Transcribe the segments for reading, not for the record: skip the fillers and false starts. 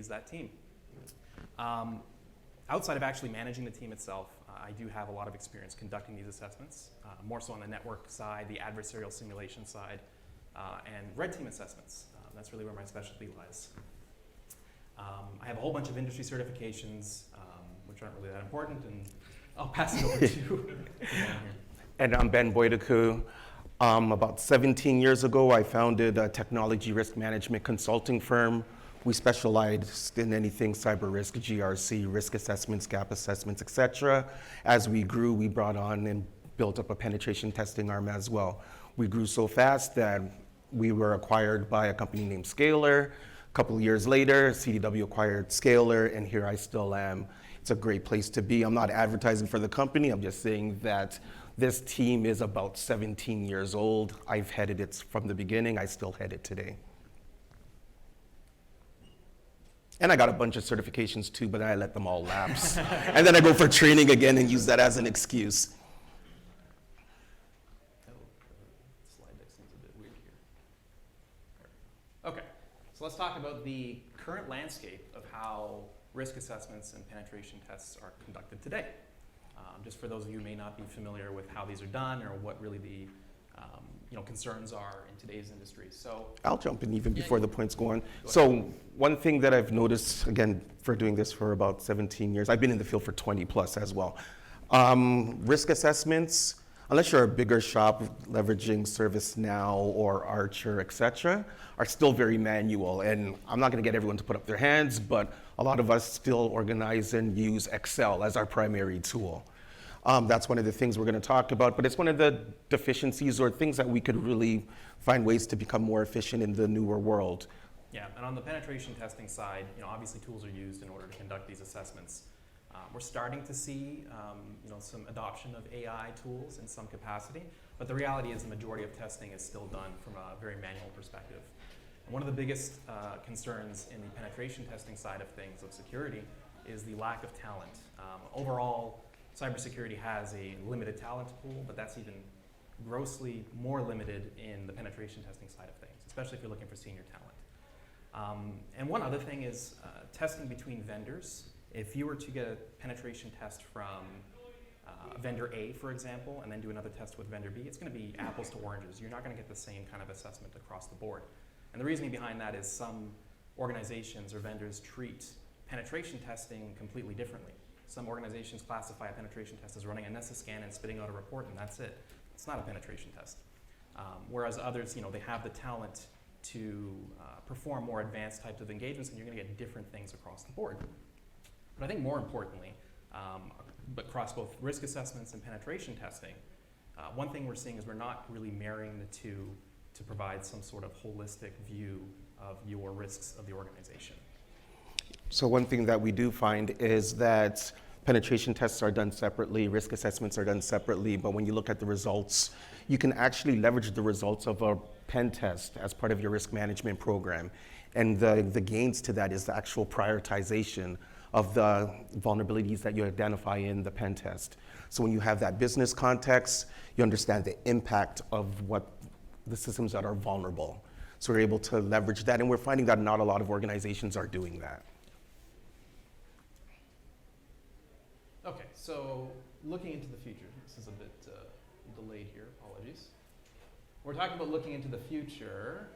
leads that team. Outside of actually managing the team itself, I do have a lot of experience conducting these assessments, more so on the network side, the adversarial simulation side, and red team assessments. That's really where my specialty lies. I have a whole bunch of industry certifications, which aren't really that important, and I'll pass it over to And I'm Boi-Doku. About 17 years ago, I founded a technology risk management consulting firm. We specialized in anything cyber risk, GRC, risk assessments, gap assessments, et cetera. As we grew, we brought on and built up a penetration testing arm as well. We grew so fast that we were acquired by a company named Scalar. A couple of years later, CDW acquired Scalar, and here I still am. It's a great place to be. I'm not advertising for the company. I'm just saying that this team is about 17 years old. I've headed it from the beginning. I still head it today. And I got a bunch of certifications too, but I let them all lapse. And then I go for training again and use that as an excuse. Slide deck seems a bit weird here. Okay, so let's talk about the current landscape of how risk assessments and penetration tests are conducted today. Just for those of you who may not be familiar with how these are done or what really the concerns are in today's industry. So I'll jump in even before the points go on. So one thing that I've noticed, again, for doing this for about 17 years, I've been in the field for 20 plus as well. Risk assessments, unless you're a bigger shop leveraging ServiceNow or Archer, et cetera, are still very manual. And I'm not gonna get everyone to put up their hands, but a lot of us still organize and use Excel as our primary tool. That's one of the things we're going to talk about, but it's one of the deficiencies or things that we could really find ways to become more efficient in the newer world. Yeah, and on the penetration testing side, obviously tools are used in order to conduct these assessments. We're starting to see some adoption of AI tools in some capacity, but the reality is the majority of testing is still done from a very manual perspective. And one of the biggest concerns in the penetration testing side of things of security is the lack of talent. Overall, cybersecurity has a limited talent pool, but that's even grossly more limited in the penetration testing side of things, especially if you're looking for senior talent. And one other thing is testing between vendors. If you were to get a penetration test from vendor A, for example, and then do another test with vendor B, it's going to be apples to oranges. You're not going to get the same kind of assessment across the board. And the reasoning behind that is some organizations or vendors treat penetration testing completely differently. Some organizations classify a penetration test as running a Nessus scan and spitting out a report, and that's it. It's not a penetration test. Whereas others, they have the talent to perform more advanced types of engagements, and you're going to get different things across the board. But I think more importantly, but across both risk assessments and penetration testing, one thing we're seeing is we're not really marrying the two to provide some sort of holistic view of your risks of the organization. So one thing that we do find is that penetration tests are done separately, risk assessments are done separately, but when you look at the results, you can actually leverage the results of a pen test as part of your risk management program. And the gains to that is the actual prioritization of the vulnerabilities that you identify in the pen test. So when you have that business context, you understand the impact of what the systems that are vulnerable. So we're able to leverage that, and we're finding that not a lot of organizations are doing that. Okay, so looking into the future, this is a bit delayed here, apologies. We're talking about looking into the future.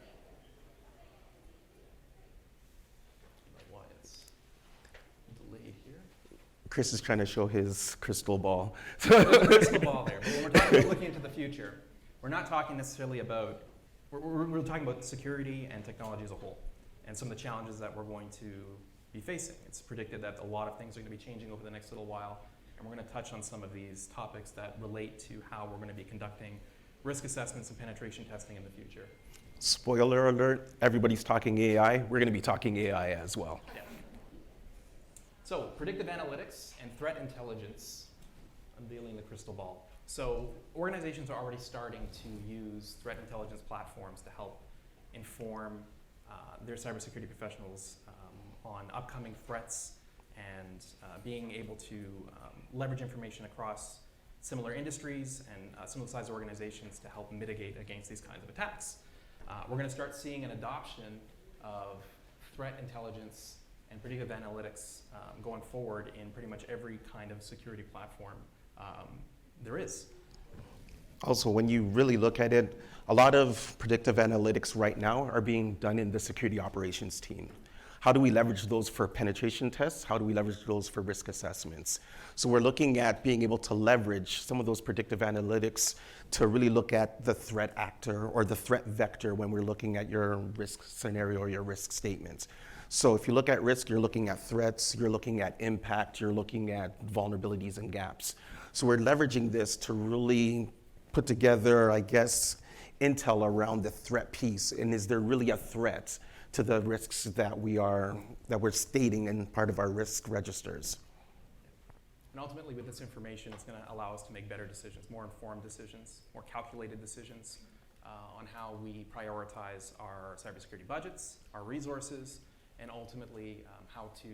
I don't know why it's delayed here. Chris is trying to show his crystal ball. There's a crystal ball there, but when we're talking about looking into the future, we're not talking necessarily about, we're talking about security and technology as a whole, and some of the challenges that we're going to be facing. It's predicted that a lot of things are going to be changing over the next little while, and we're going to touch on some of these topics that relate to how we're going to be conducting risk assessments and penetration testing in the future. Spoiler alert, everybody's talking AI. We're going to be talking AI as well. Yeah. So, predictive analytics and threat intelligence, unveiling the crystal ball. So, organizations are already starting to use threat intelligence platforms to help inform their cybersecurity professionals on upcoming threats and being able to leverage information across similar industries and similar size organizations to help mitigate against these kinds of attacks. We're going to start seeing an adoption of threat intelligence and predictive analytics going forward in pretty much every kind of security platform there is. Also, when you really look at it, a lot of predictive analytics right now are being done in the security operations team. How do we leverage those for penetration tests? How do we leverage those for risk assessments? So we're looking at being able to leverage some of those predictive analytics to really look at the threat actor or the threat vector when we're looking at your risk scenario or your risk statement. So if you look at risk, you're looking at threats, you're looking at impact, you're looking at vulnerabilities and gaps. So we're leveraging this to really put together, I guess, intel around the threat piece. And is there really a threat to the risks that we're stating in part of our risk registers? And ultimately, with this information, it's going to allow us to make better decisions, more informed decisions, more calculated decisions on how we prioritize our cybersecurity budgets, our resources, and ultimately how to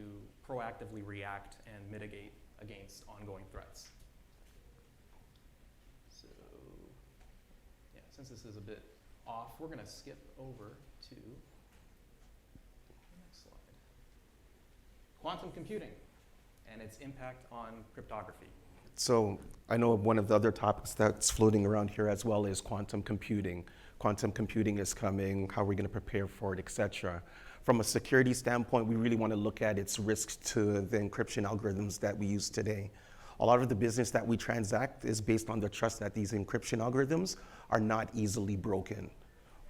proactively react and mitigate against ongoing threats. So, yeah, since this is a bit off, we're going to skip over to the next slide. Quantum computing and its impact on cryptography. So I know one of the other topics that's floating around here as well is quantum computing. Quantum computing is coming, how are we going to prepare for it, et cetera. From a security standpoint, we really want to look at its risks to the encryption algorithms that we use today. A lot of the business that we transact is based on the trust that these encryption algorithms are not easily broken.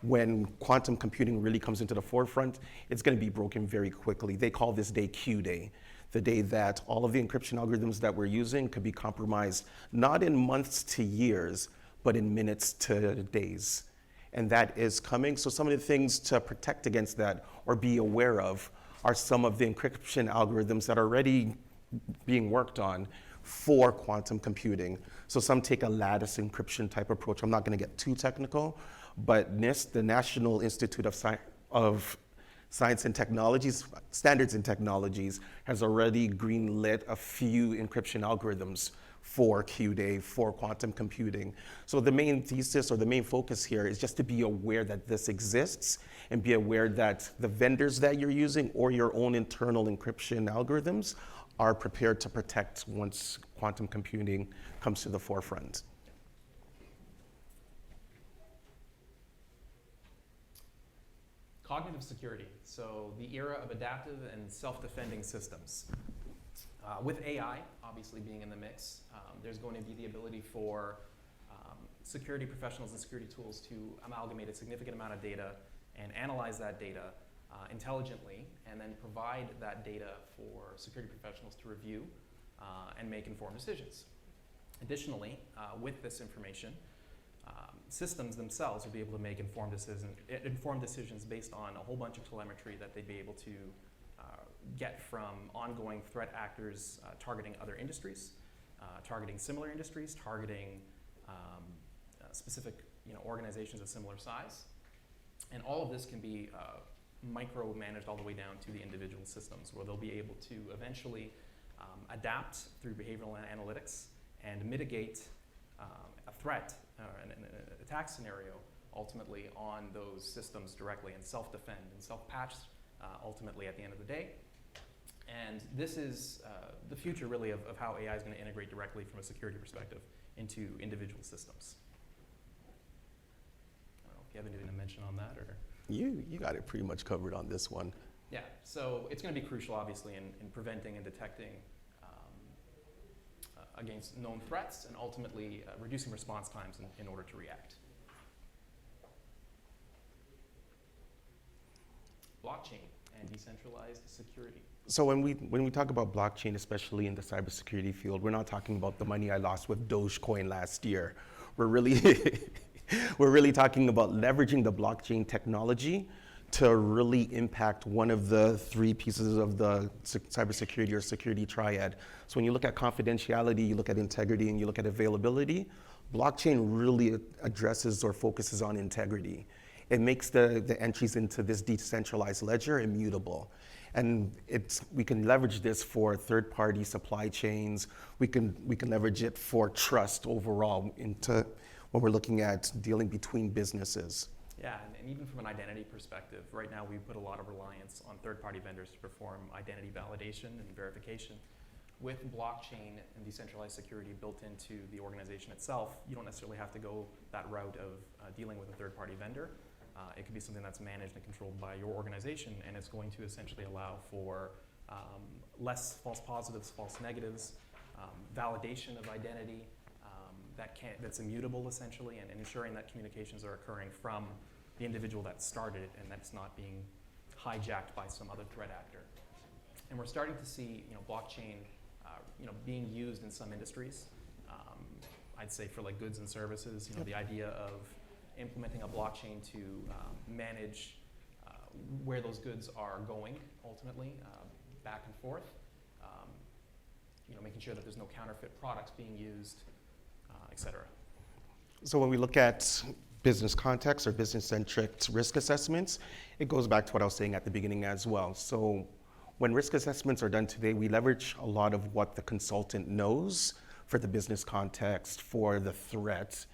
When quantum computing really comes into the forefront, it's going to be broken very quickly. They call this day Q day, the day that all of the encryption algorithms that we're using could be compromised, not in months to years, but in minutes to days. And that is coming. So some of the things to protect against that or be aware of are some of the encryption algorithms that are already being worked on for quantum computing. So some take a lattice encryption type approach. I'm not going to get too technical, but NIST, the National Institute of Science and Technologies, Standards and Technologies, has already greenlit a few encryption algorithms for Q-Day, for quantum computing. So the main thesis or the main focus here is just to be aware that this exists and be aware that the vendors that you're using or your own internal encryption algorithms are prepared to protect once quantum computing comes to the forefront. Cognitive security, so the era of adaptive and self-defending systems. With AI obviously being in the mix, there's going to be the ability for security professionals and security tools to amalgamate a significant amount of data and analyze that data intelligently and then provide that data for security professionals to review and make informed decisions. Additionally, with this information, systems themselves will be able to make informed decisions based on a whole bunch of telemetry that they'd be able to get from ongoing threat actors targeting other industries, targeting similar industries, targeting specific organizations of similar size. And all of this can be micro-managed all the way down to the individual systems, where they'll be able to eventually adapt through behavioral analytics and mitigate a threat, an attack scenario, ultimately on those systems directly and self-defend and self-patch ultimately at the end of the day. And this is the future really of how AI is going to integrate directly from a security perspective into individual systems. I don't know if you have anything to mention on that or... You got it pretty much covered on this one. Yeah, so it's going to be crucial obviously in preventing and detecting against known threats and ultimately reducing response times in order to react. Blockchain and decentralized security. So when we talk about blockchain, especially in the cybersecurity field, we're not talking about the money I lost with Dogecoin last year. We're really talking about leveraging the blockchain technology to really impact one of the three pieces of the cybersecurity or security triad. So when you look at confidentiality, you look at integrity, and you look at availability, blockchain really addresses or focuses on integrity. It makes the entries into this decentralized ledger immutable. And we can leverage this for third-party supply chains. We can leverage it for trust overall into when we're looking at dealing between businesses. Yeah, and even from an identity perspective, right now we put a lot of reliance on third-party vendors to perform identity validation and verification. With blockchain and decentralized security built into the organization itself, you don't necessarily have to go that route of dealing with a third-party vendor. It could be something that's managed and controlled by your organization, and it's going to essentially allow for less false positives, false negatives, validation of identity that's immutable essentially, and ensuring that communications are occurring from the individual that started it and that's not being hijacked by some other threat actor. And we're starting to see, blockchain, being used in some industries. I'd say for like goods and services, the idea of implementing a blockchain to manage where those goods are going ultimately, back and forth. Making sure that there's no counterfeit products being used, et cetera. So when we look at business context or business-centric risk assessments, it goes back to what I was saying at the beginning as well. So when risk assessments are done today, we leverage a lot of what the consultant knows for the business context, for the threat.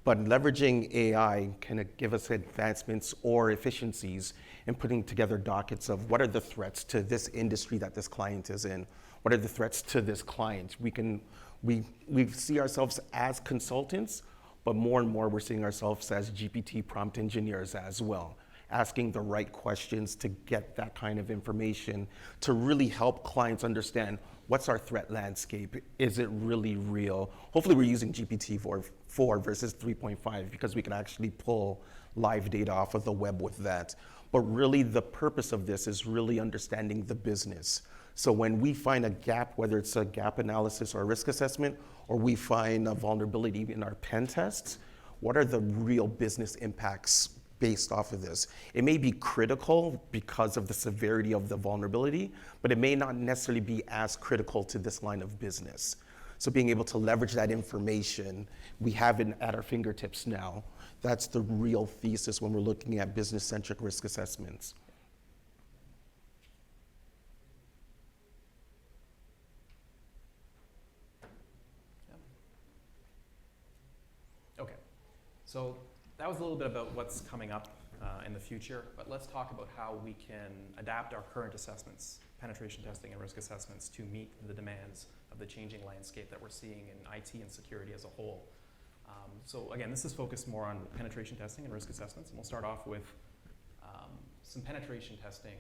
But leveraging AI can give us advancements or efficiencies in putting together dockets of what are the threats to this industry that this client is in? What are the threats to this client? We see ourselves as consultants, but more and more we're seeing ourselves as GPT prompt engineers as well, asking the right questions to get that kind of information to really help clients understand what's our threat landscape. Is it really real? Hopefully we're using GPT-4 versus 3.5 because we can actually pull live data off of the web with that. But really the purpose of this is really understanding the business. So when we find a gap, whether it's a gap analysis or a risk assessment, or we find a vulnerability in our pen tests, what are the real business impacts based off of this? It may be critical because of the severity of the vulnerability, but it may not necessarily be as critical to this line of business. So being able to leverage that information, we have it at our fingertips now. That's the real thesis when we're looking at business-centric risk assessments. Okay, so that was a little bit about what's coming up in the future, but let's talk about how we can adapt our current assessments, penetration testing and risk assessments, to meet the demands of the changing landscape that we're seeing in IT and security as a whole. So again, this is focused more on penetration testing and risk assessments, and we'll start off with some penetration testing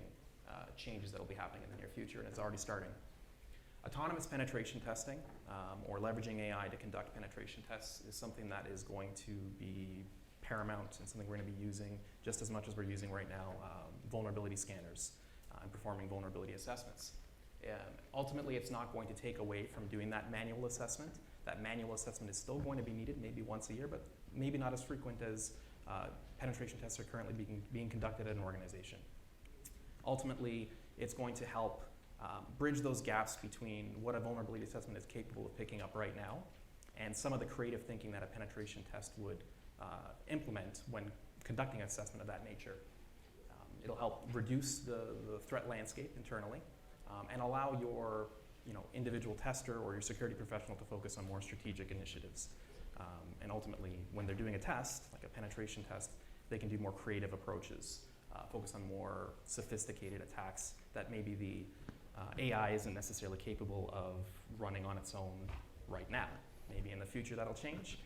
changes that will be happening in the near future, and it's already starting. Autonomous penetration testing, or leveraging AI to conduct penetration tests, is something that is going to be paramount and something we're going to be using just as much as we're using right now vulnerability scanners and performing vulnerability assessments. Ultimately, it's not going to take away from doing that manual assessment. That manual assessment is still going to be needed, maybe once a year, but maybe not as frequent as penetration tests are currently being conducted at an organization. Ultimately, it's going to help bridge those gaps between what a vulnerability assessment is capable of picking up right now and some of the creative thinking that a penetration test would implement when conducting an assessment of that nature. It'll help reduce the threat landscape internally and allow your individual tester or your security professional to focus on more strategic initiatives. And ultimately, when they're doing a test, like a penetration test, they can do more creative approaches, focus on more sophisticated attacks that maybe the AI isn't necessarily capable of running on its own right now. Maybe in the future that'll change.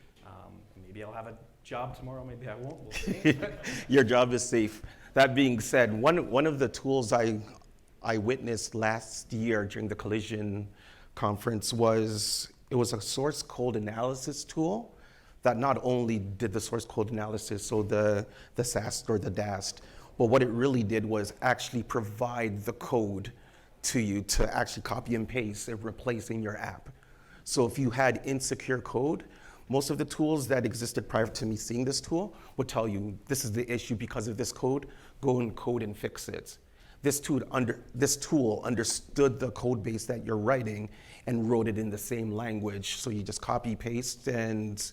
Maybe I'll have a job tomorrow, maybe I won't, we'll see. Your job is safe. That being said, one of the tools I witnessed last year during the Collision conference was a source code analysis tool that not only did the source code analysis, so the SAST or the DAST, but what it really did was actually provide the code to you to actually copy and paste and replace in your app. So if you had insecure code, most of the tools that existed prior to me seeing this tool would tell you, this is the issue because of this code, go and code and fix it. This tool understood the code base that you're writing and wrote it in the same language. So you just copy paste and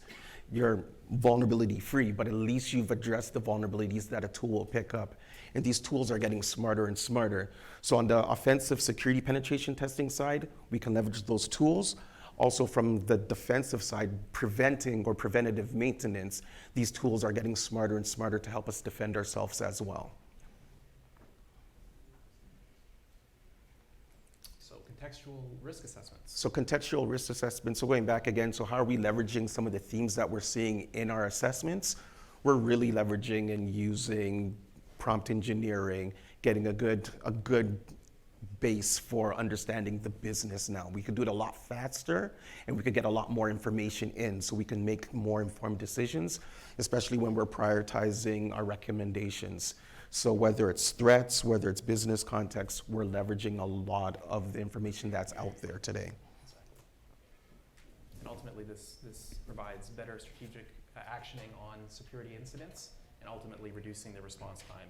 you're vulnerability free, but at least you've addressed the vulnerabilities that a tool will pick up. And these tools are getting smarter and smarter. So on the offensive security penetration testing side, we can leverage those tools. Also from the defensive side, preventing or preventative maintenance, these tools are getting smarter and smarter to help us defend ourselves as well. So contextual risk assessments. So contextual risk assessment, so going back again, so how are we leveraging some of the themes that we're seeing in our assessments? We're really leveraging and using prompt engineering, getting a good base for understanding the business now. We could do it a lot faster and we could get a lot more information in so we can make more informed decisions, especially when we're prioritizing our recommendations. So whether it's threats, whether it's business context, we're leveraging a lot of the information that's out there today. Exactly. And ultimately this provides better strategic actioning on security incidents and ultimately reducing the response time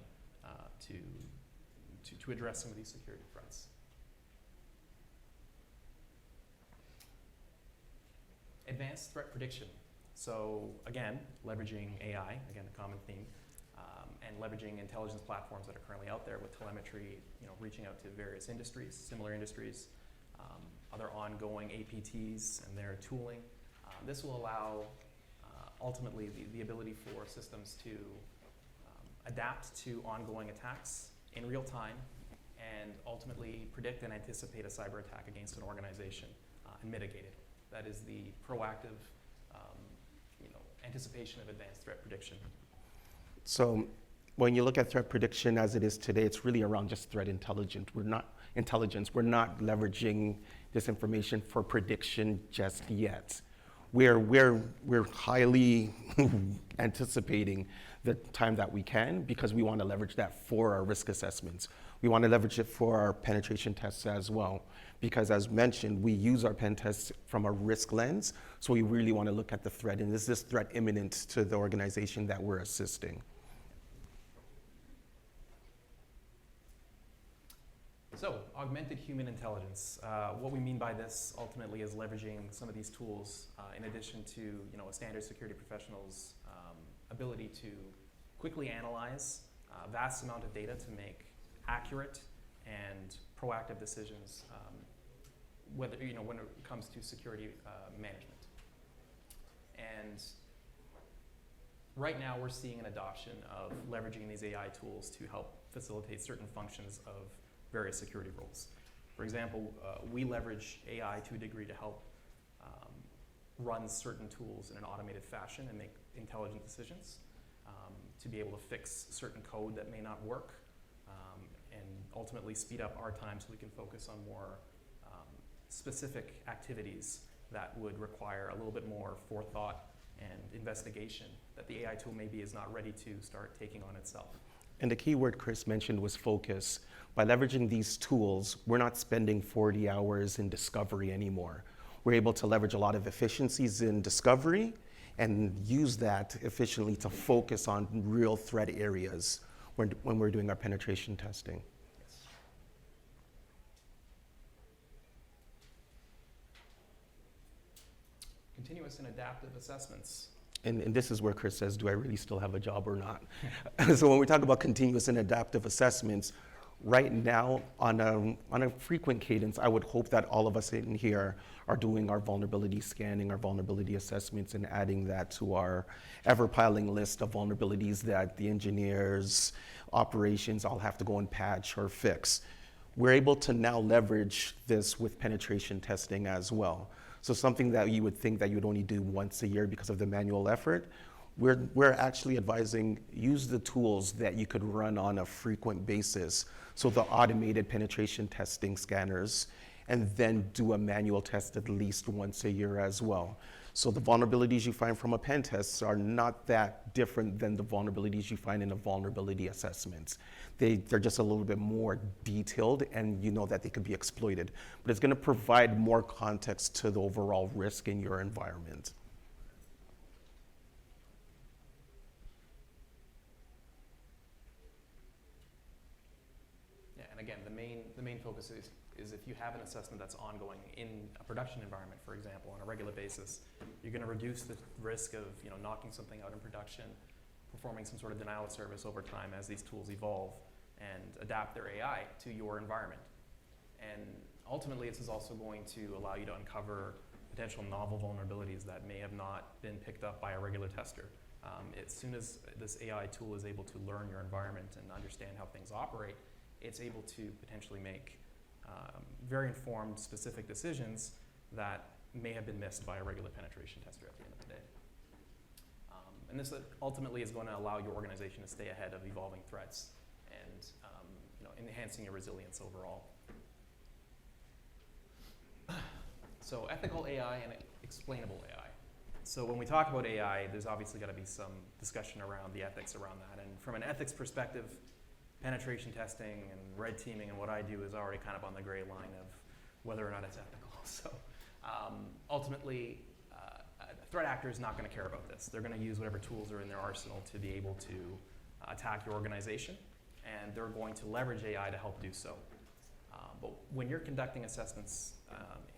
to address some of these security threats. Advanced threat prediction. So again, leveraging AI, again, a common theme, and leveraging intelligence platforms that are currently out there with telemetry, reaching out to various industries, similar industries, other ongoing APTs and their tooling. This will allow ultimately the ability for systems to adapt to ongoing attacks in real time and ultimately predict and anticipate a cyber attack against an organization and mitigate it. That is the proactive anticipation of advanced threat prediction. So when you look at threat prediction as it is today, it's really around just threat intelligence. We're not leveraging this information for prediction just yet. We're highly anticipating the time that we can because we want to leverage that for our risk assessments. We want to leverage it for our penetration tests as well because as mentioned, we use our pen tests from a risk lens, so we really want to look at the threat and is this threat imminent to the organization that we're assisting? So, augmented human intelligence. What we mean by this ultimately is leveraging some of these tools in addition to a standard security professional's ability to quickly analyze a vast amount of data to make accurate and proactive decisions when it comes to security management. And right now we're seeing an adoption of leveraging these AI tools to help facilitate certain functions of various security roles. For example, we leverage AI to a degree to help run certain tools in an automated fashion and make intelligent decisions, to be able to fix certain code that may not work, and ultimately speed up our time so we can focus on more specific activities that would require a little bit more forethought and investigation that the AI tool maybe is not ready to start taking on itself. And the key word Chris mentioned was focus. By leveraging these tools, we're not spending 40 hours in discovery anymore. We're able to leverage a lot of efficiencies in discovery and use that efficiently to focus on real threat areas when we're doing our penetration testing. Continuous and adaptive assessments. And this is where Chris says, do I really still have a job or not? So when we talk about continuous and adaptive assessments, right now on a frequent cadence, I would hope that all of us in here are doing our vulnerability scanning, our vulnerability assessments, and adding that to our ever-piling list of vulnerabilities that the engineers, operations all have to go and patch or fix. We're able to now leverage this with penetration testing as well. So something that you would think that you would only do once a year because of the manual effort, we're actually advising use the tools that you could run on a frequent basis. So the automated penetration testing scanners, and then do a manual test at least once a year as well. So the vulnerabilities you find from a pen test are not that different than the vulnerabilities you find in a vulnerability assessment. They're just a little bit more detailed, and you know that they could be exploited. But it's going to provide more context to the overall risk in your environment. Yeah, and again, the main focus is if you have an assessment that's ongoing in a production environment, for example, on a regular basis, you're going to reduce the risk of knocking something out in production, performing some sort of denial of service over time as these tools evolve and adapt their AI to your environment. And ultimately, this is also going to allow you to uncover potential novel vulnerabilities that may have not been picked up by a regular tester. As soon as this AI tool is able to learn your environment and understand how things operate, it's able to potentially make very informed, specific decisions that may have been missed by a regular penetration tester at the end of the day. And this ultimately is going to allow your organization to stay ahead of evolving threats and enhancing your resilience overall. So ethical AI and explainable AI. So when we talk about AI, there's obviously got to be some discussion around the ethics around that. And from an ethics perspective, penetration testing and red teaming and what I do is already kind of on the gray line of whether or not it's ethical. So ultimately, a threat actor is not going to care about this. They're going to use whatever tools are in their arsenal to be able to attack your organization, and they're going to leverage AI to help do so. But when you're conducting assessments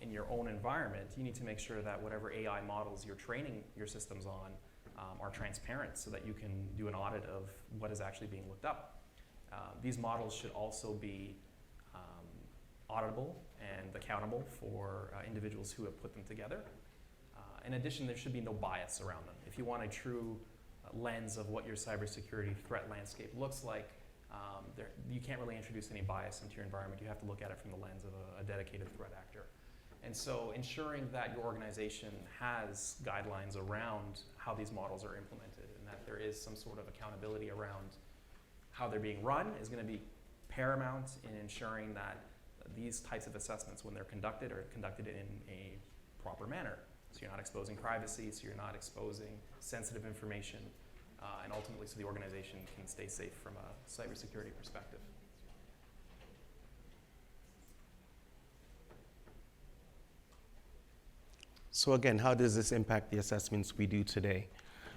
in your own environment, you need to make sure that whatever AI models you're training your systems on are transparent so that you can do an audit of what is actually being looked up. These models should also be auditable and accountable for individuals who have put them together. In addition, there should be no bias around them. If you want a true lens of what your cybersecurity threat landscape looks like, you can't really introduce any bias into your environment. You have to look at it from the lens of a dedicated threat actor. And so ensuring that your organization has guidelines around how these models are implemented and that there is some sort of accountability around how they're being run is going to be paramount in ensuring that these types of assessments, when they're conducted, are conducted in a proper manner. So you're not exposing privacy, so you're not exposing sensitive information, and ultimately so the organization can stay safe from a cybersecurity perspective. So again, how does this impact the assessments we do today?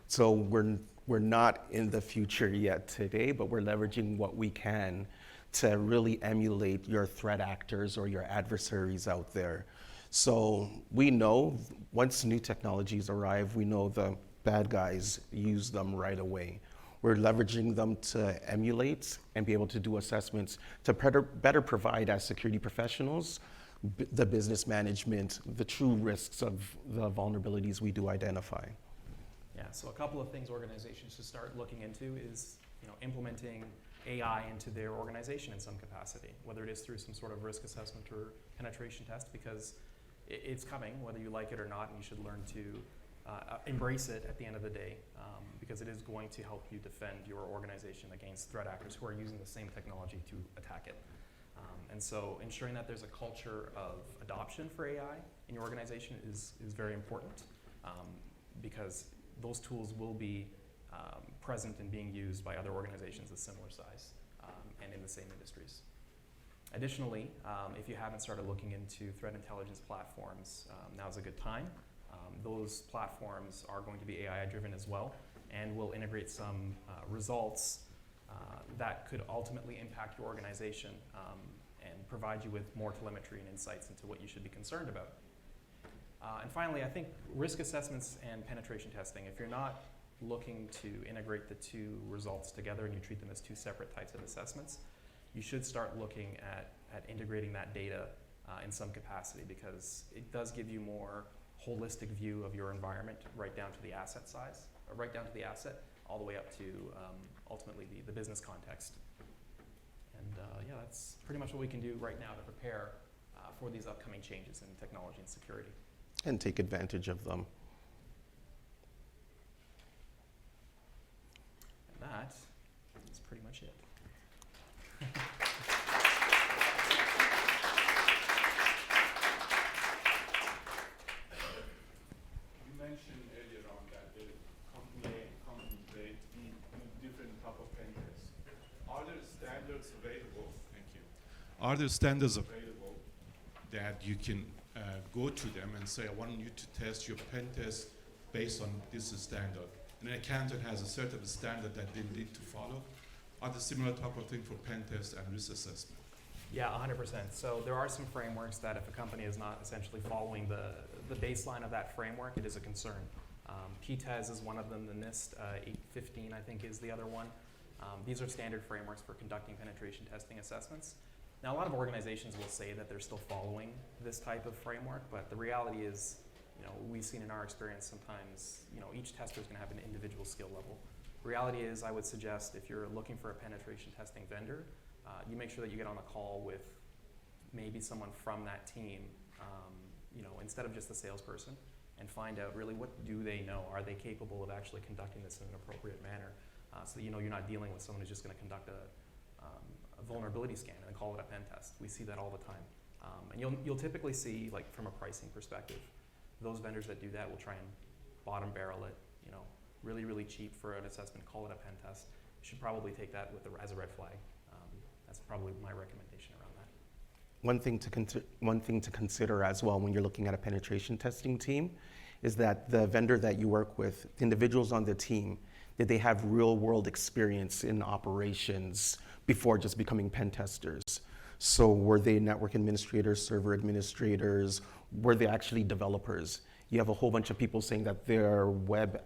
So we're not in the future yet today, but we're leveraging what we can to really emulate your threat actors or your adversaries out there. So we know once new technologies arrive, we know the bad guys use them right away. We're leveraging them to emulate and be able to do assessments to better provide as security professionals the business management, the true risks of the vulnerabilities we do identify. Yeah, so a couple of things organizations should start looking into is implementing AI into their organization in some capacity, whether it is through some sort of risk assessment or penetration test, because it's coming, whether you like it or not, and you should learn to embrace it at the end of the day, because it is going to help you defend your organization against threat actors who are using the same technology to attack it. And so ensuring that there's a culture of adoption for AI in your organization is very important, because those tools will be present and being used by other organizations of similar size and in the same industries. Additionally, if you haven't started looking into threat intelligence platforms, now's a good time. Those platforms are going to be AI-driven as well and will integrate some results that could ultimately impact your organization and provide you with more telemetry and insights into what you should be concerned about. And finally, I think risk assessments and penetration testing, if you're not looking to integrate the two results together and you treat them as two separate types of assessments, you should start looking at integrating that data in some capacity, because it does give you more holistic view of your environment right down to the asset size, or right down to the asset, all the way up to ultimately the business context. And yeah, that's pretty much what we can do right now to prepare for these upcoming changes in technology and security. And take advantage of them. And that is pretty much it. You mentioned earlier on that the company rate different type of pen tests. Are there standards available? Thank you. Are there standards available that you can go to them and say, I want you to test your pen test based on this standard? And then Canada has a certain standard that they need to follow. Are there similar type of thing for pen test and risk assessment? Yeah, 100%. So there are some frameworks that if a company is not essentially following the baseline of that framework, it is a concern. PTES is one of them. The NIST 815, I think, is the other one. These are standard frameworks for conducting penetration testing assessments. Now, a lot of organizations will say that they're still following this type of framework, but the reality is We've seen in our experience sometimes, each tester is going to have an individual skill level. Reality is, I would suggest if you're looking for a penetration testing vendor, you make sure that you get on a call with maybe someone from that team, instead of just the salesperson, and find out really what do they know. Are they capable of actually conducting this in an appropriate manner? So that you're not dealing with someone who's just going to conduct a vulnerability scan and call it a pen test. We see that all the time. And you'll typically see, like from a pricing perspective, those vendors that do that will try and bottom barrel it, really, really cheap for an assessment, call it a pen test. You should probably take that as a red flag. That's probably my recommendation around that. One thing to consider as well when you're looking at a penetration testing team is that the vendor that you work with, the individuals on the team, did they have real world experience in operations before just becoming pen testers? So were they network administrators, server administrators? Were they actually developers? You have a whole bunch of people saying that they're web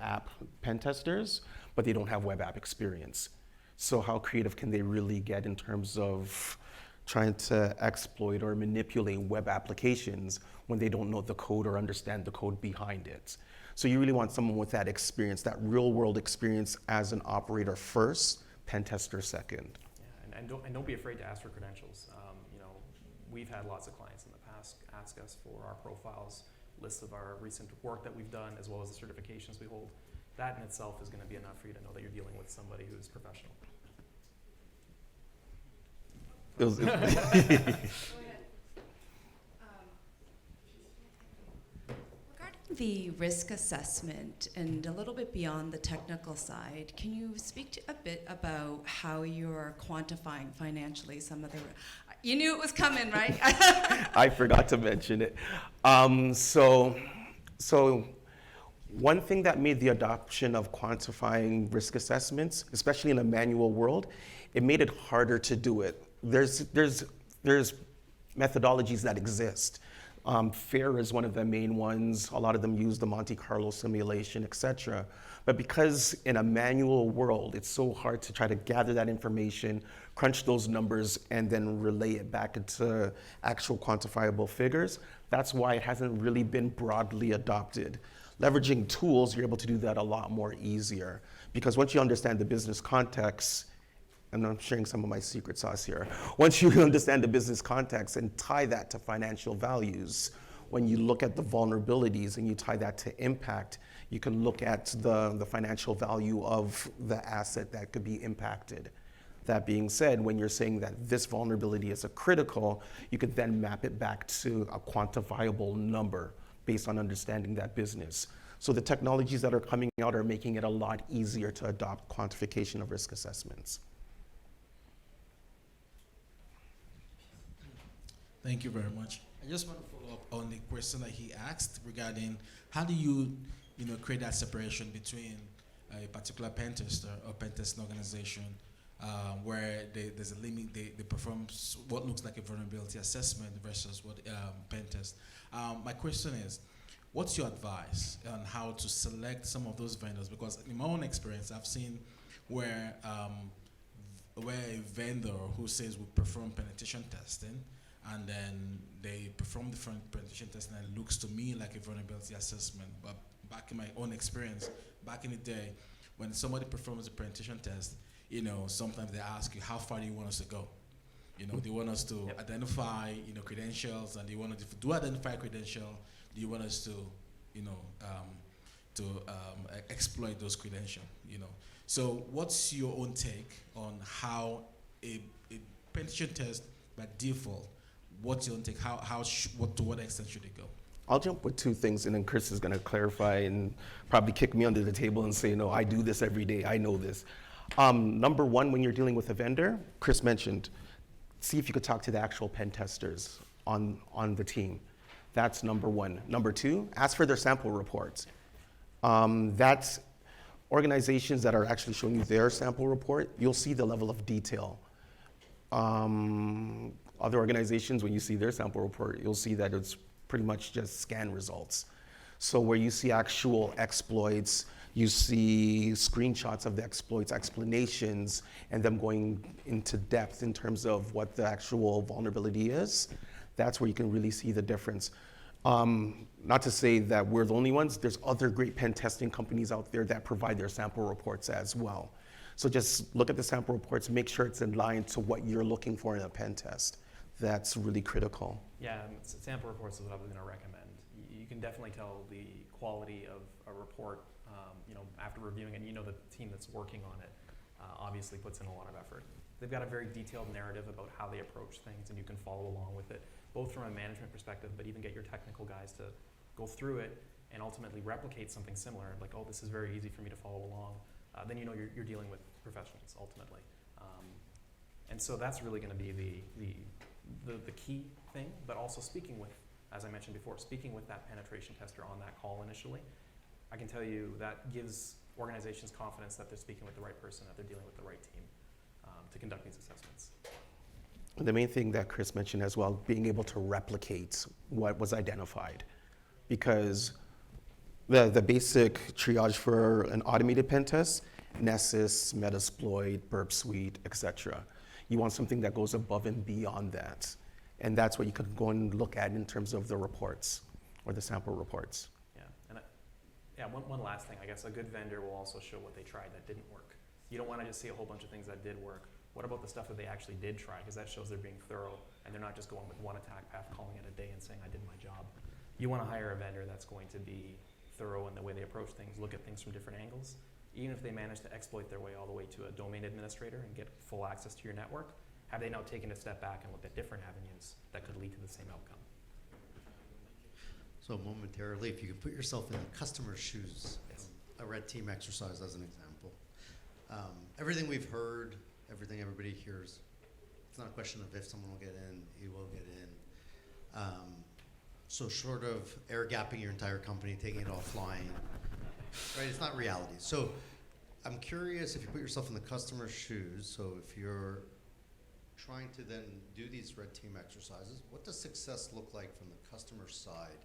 app pen testers, but they don't have web app experience. So how creative can they really get in terms of trying to exploit or manipulate web applications when they don't know the code or understand the code behind it? So you really want someone with that experience, that real world experience as an operator first, pen tester second. Yeah, and don't be afraid to ask for credentials. We've had lots of clients in the past ask us for our profiles, lists of our recent work that we've done, as well as the certifications we hold. That in itself is going to be enough for you to know that you're dealing with somebody who's professional. Regarding the risk assessment and a little bit beyond the technical side, can you speak a bit about how you're quantifying financially some of the... You knew it was coming, right? I forgot to mention it. So one thing that made the adoption of quantifying risk assessments, especially in a manual world, it made it harder to do it. There's methodologies that exist. FAIR is one of the main ones. A lot of them use the Monte Carlo simulation, etc. But because in a manual world, it's so hard to try to gather that information, crunch those numbers, and then relay it back into actual quantifiable figures, that's why it hasn't really been broadly adopted. Leveraging tools, you're able to do that a lot more easier. Because once you understand the business context, and I'm sharing some of my secret sauce here. Once you understand the business context and tie that to financial values, when you look at the vulnerabilities and you tie that to impact, you can look at the financial value of the asset that could be impacted. That being said, when you're saying that this vulnerability is a critical, you could then map it back to a quantifiable number based on understanding that business. So the technologies that are coming out are making it a lot easier to adopt quantification of risk assessments. Thank you very much. I just want to follow up on the question that he asked regarding how do you create that separation between a particular pen tester or pen testing organization where there's a limit, they perform what looks like a vulnerability assessment versus what pen test. My question is, what's your advice on how to select some of those vendors? Because in my own experience, I've seen where a vendor who says we perform penetration testing, and then they perform the penetration testing and it looks to me like a vulnerability assessment. But back in my own experience, back in the day, when somebody performs a penetration test, sometimes they ask you, how far do you want us to go? They want us to identify, credentials, and they want to do identify credential. Do you want us to, exploit those credentials? So what's your own take on how a penetration test by default? What's your own take? To what extent should it go? I'll jump with two things, and then Chris is going to clarify and probably kick me under the table and say, no, I do this every day. I know this. Number one, when you're dealing with a vendor, Chris mentioned, see if you could talk to the actual pen testers on the team. That's number one. Number two, ask for their sample reports. That's organizations that are actually showing you their sample report, you'll see the level of detail. Other organizations, when you see their sample report, you'll see that it's pretty much just scan results. So where you see actual exploits, you see screenshots of the exploits, explanations, and them going into depth in terms of what the actual vulnerability is, that's where you can really see the difference. Not to say that we're the only ones, there's other great pen testing companies out there that provide their sample reports as well. So just look at the sample reports, make sure it's in line to what you're looking for in a pen test. That's really critical. Yeah, and sample reports is what I was going to recommend. You can definitely tell the quality of a report, after reviewing it. The team that's working on it obviously puts in a lot of effort. They've got a very detailed narrative about how they approach things, and you can follow along with it, both from a management perspective, but even get your technical guys to go through it and ultimately replicate something similar. Like, oh, this is very easy for me to follow along. Then you're dealing with professionals ultimately, and so that's really going to be the key thing. But also speaking with, as I mentioned before, speaking with that penetration tester on that call initially, I can tell you that gives organizations confidence that they're speaking with the right person, that they're dealing with the right team to conduct these assessments. The main thing that Chris mentioned as well, being able to replicate what was identified. Because the basic triage for an automated pen test, Nessus, Metasploit, Burp Suite, etc. You want something that goes above and beyond that. And that's what you could go and look at in terms of the reports or the sample reports. One last thing, I guess a good vendor will also show what they tried that didn't work. You don't want to just see a whole bunch of things that did work. What about the stuff that they actually did try? Because that shows they're being thorough and they're not just going with one attack path, calling it a day and saying, I did my job. You want to hire a vendor that's going to be thorough in the way they approach things, look at things from different angles. Even if they manage to exploit their way all the way to a domain administrator and get full access to your network, have they now taken a step back and looked at different avenues that could lead to the same outcome? So momentarily, if you could put yourself in the customer's shoes, Yes. A red team exercise as an example. Everything we've heard, everything everybody hears, it's not a question of if someone will get in, he will get in. So short of air gapping your entire company, taking it offline, right? It's not reality. So I'm curious if you put yourself in the customer's shoes, so if you're trying to then do these red team exercises, what does success look like from the customer side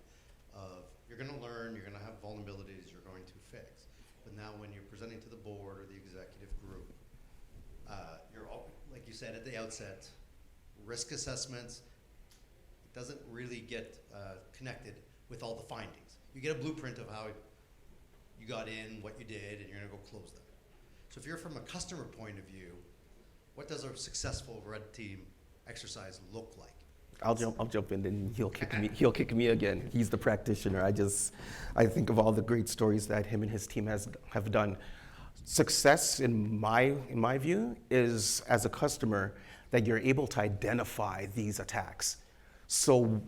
of, you're gonna learn, you're gonna have vulnerabilities you're going to fix. But now when you're presenting to the board or the executive group, you're all, like you said at the outset, risk assessments, it doesn't really get connected with all the findings. You get a blueprint of how you got in, what you did, and you're gonna go close them. So if you're from a customer point of view, what does a successful red team exercise look like? I'll jump in and he'll kick me again. He's the practitioner. I think of all the great stories that him and his team have done. Success in my view is, as a customer, that you're able to identify these attacks. So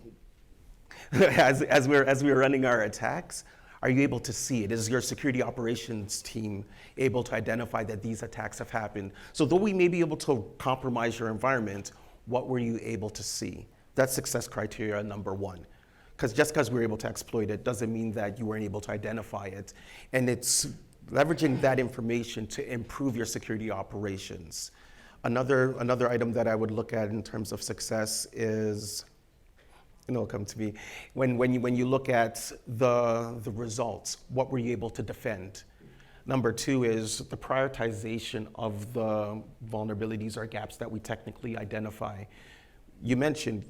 as we're running our attacks, are you able to see it? Is your security operations team able to identify that these attacks have happened? So though we may be able to compromise your environment, what were you able to see? That's success criteria number one. Because just because we're able to exploit it doesn't mean that you weren't able to identify it. And it's leveraging that information to improve your security operations. Another item that I would look at in terms of success is, it'll come to me, when you look at the results, what were you able to defend? Number two is the prioritization of the vulnerabilities or gaps that we technically identify. You mentioned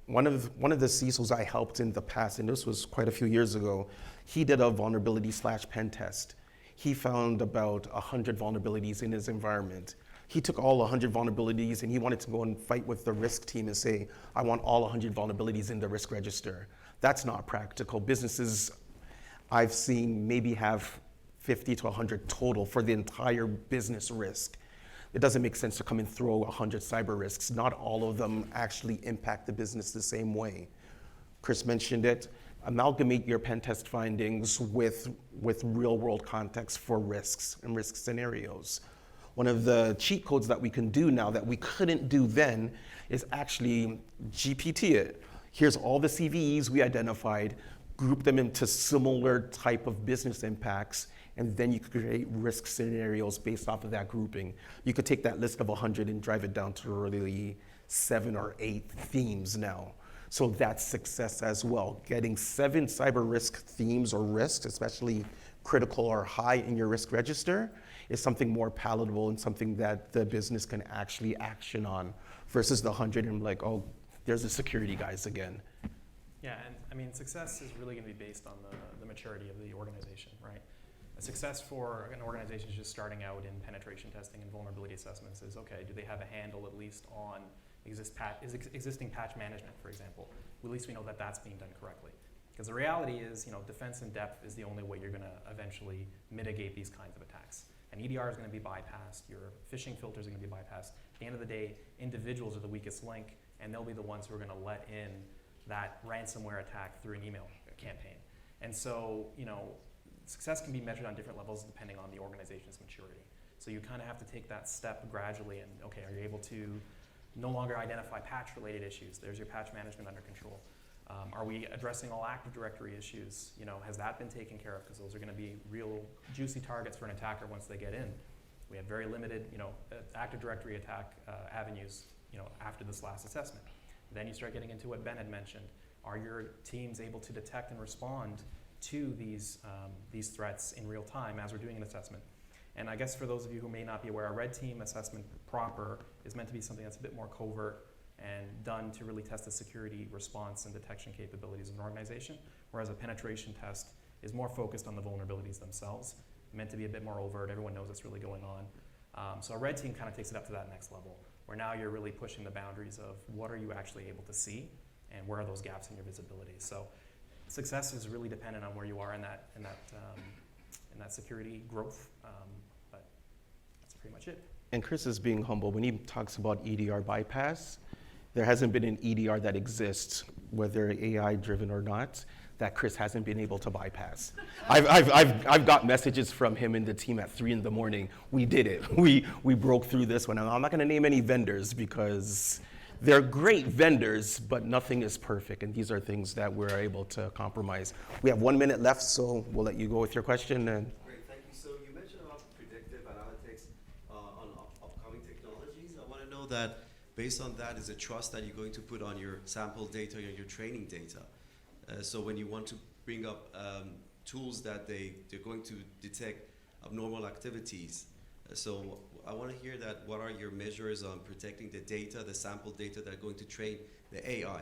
one of the CISOs I helped in the past, and this was quite a few years ago, he did a vulnerability/pen test. He found about 100 vulnerabilities in his environment. He took all 100 vulnerabilities and he wanted to go and fight with the risk team and say, I want all 100 vulnerabilities in the risk register. That's not practical. Businesses I've seen maybe have 50 to 100 total for the entire business risk. It doesn't make sense to come and throw 100 cyber risks. Not all of them actually impact the business the same way. Chris mentioned it. Amalgamate your pen test findings with real world context for risks and risk scenarios. One of the cheat codes that we can do now that we couldn't do then is actually GPT it. Here's all the CVEs we identified, group them into similar type of business impacts, and then you could create risk scenarios based off of that grouping. You could take that list of 100 and drive it down to really 7 or 8 themes now. So that's success as well. Getting 7 cyber risk themes or risks, especially critical or high in your risk register, is something more palatable and something that the business can actually action on versus the 100 and like, oh, there's the security guys again. Yeah, and I mean, success is really going to be based on the maturity of the organization, right? A success for an organization just starting out in penetration testing and vulnerability assessments is, okay, do they have a handle at least on existing patch management, for example? At least we know that that's being done correctly. Because the reality is, defense in depth is the only way you're going to eventually mitigate these kinds of attacks. And EDR is going to be bypassed, your phishing filters are going to be bypassed. At the end of the day, individuals are the weakest link, and they'll be the ones who are going to let in that ransomware attack through an email campaign. And so, success can be measured on different levels depending on the organization's maturity. So you kind of have to take that step gradually and, okay, are you able to no longer identify patch-related issues? There's your patch management under control. Are we addressing all Active Directory issues? Has that been taken care of? Because those are going to be real juicy targets for an attacker once they get in. We have very limited, Active Directory attack avenues, after this last assessment. Then you start getting into what Ben had mentioned. Are your teams able to detect and respond to these threats in real time as we're doing an assessment? And I guess for those of you who may not be aware, a red team assessment proper is meant to be something that's a bit more covert and done to really test the security response and detection capabilities of an organization, whereas a penetration test is more focused on the vulnerabilities themselves, meant to be a bit more overt. Everyone knows what's really going on. So a red team kind of takes it up to that next level, where now you're really pushing the boundaries of what are you actually able to see and where are those gaps in your visibility. So success is really dependent on where you are in that security growth, but that's pretty much it. And Chris is being humble. When he talks about EDR bypass, there hasn't been an EDR that exists, whether AI-driven or not, that Chris hasn't been able to bypass. I've got messages from him and the team at 3 a.m. We did it. We broke through this one. I'm not going to name any vendors because they're great vendors, but nothing is perfect. And these are things that we're able to compromise. We have 1 minute left, so we'll let you go with your question. And Great, thank you. So you mentioned about predictive analytics on upcoming technologies. I want to know that based on that is a trust that you're going to put on your sample data and your training data. So when you want to bring up tools that they're going to detect abnormal activities. So I want to hear that. What are your measures on protecting the data, the sample data that are going to train the AI?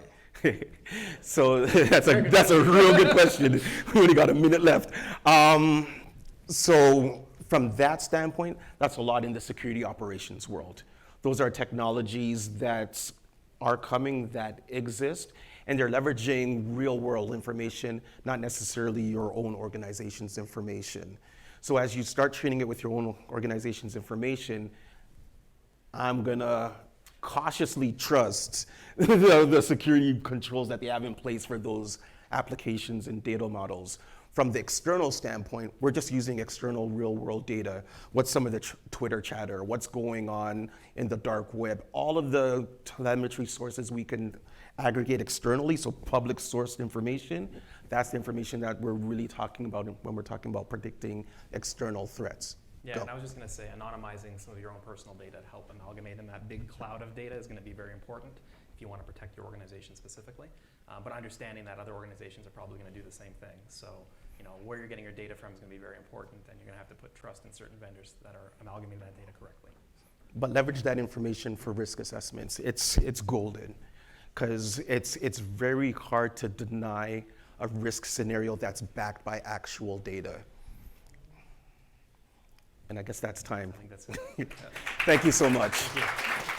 So that's a real good question. We only got a minute left. So from that standpoint, that's a lot in the security operations world. Those are technologies that are coming, that exist, and they're leveraging real world information, not necessarily your own organization's information. So as you start treating it with your own organization's information, I'm gonna cautiously trust the security controls that they have in place for those applications and data models. From the external standpoint, we're just using external real world data. What's some of the Twitter chatter? What's going on in the dark web? All of the telemetry sources we can aggregate externally, so public sourced information, that's the information that we're really talking about when we're talking about predicting external threats. Yeah, Go. and I was just going to say, anonymizing some of your own personal data to help amalgamate in that big cloud of data is going to be very important if you want to protect your organization specifically. But understanding that other organizations are probably going to do the same thing. So, where you're getting your data from is going to be very important, and you're going to have to put trust in certain vendors that are amalgamating that data correctly. But leverage that information for risk assessments. It's golden, because it's very hard to deny a risk scenario that's backed by actual data. And I guess that's time. I think that's it. Thank you so much. Thank you.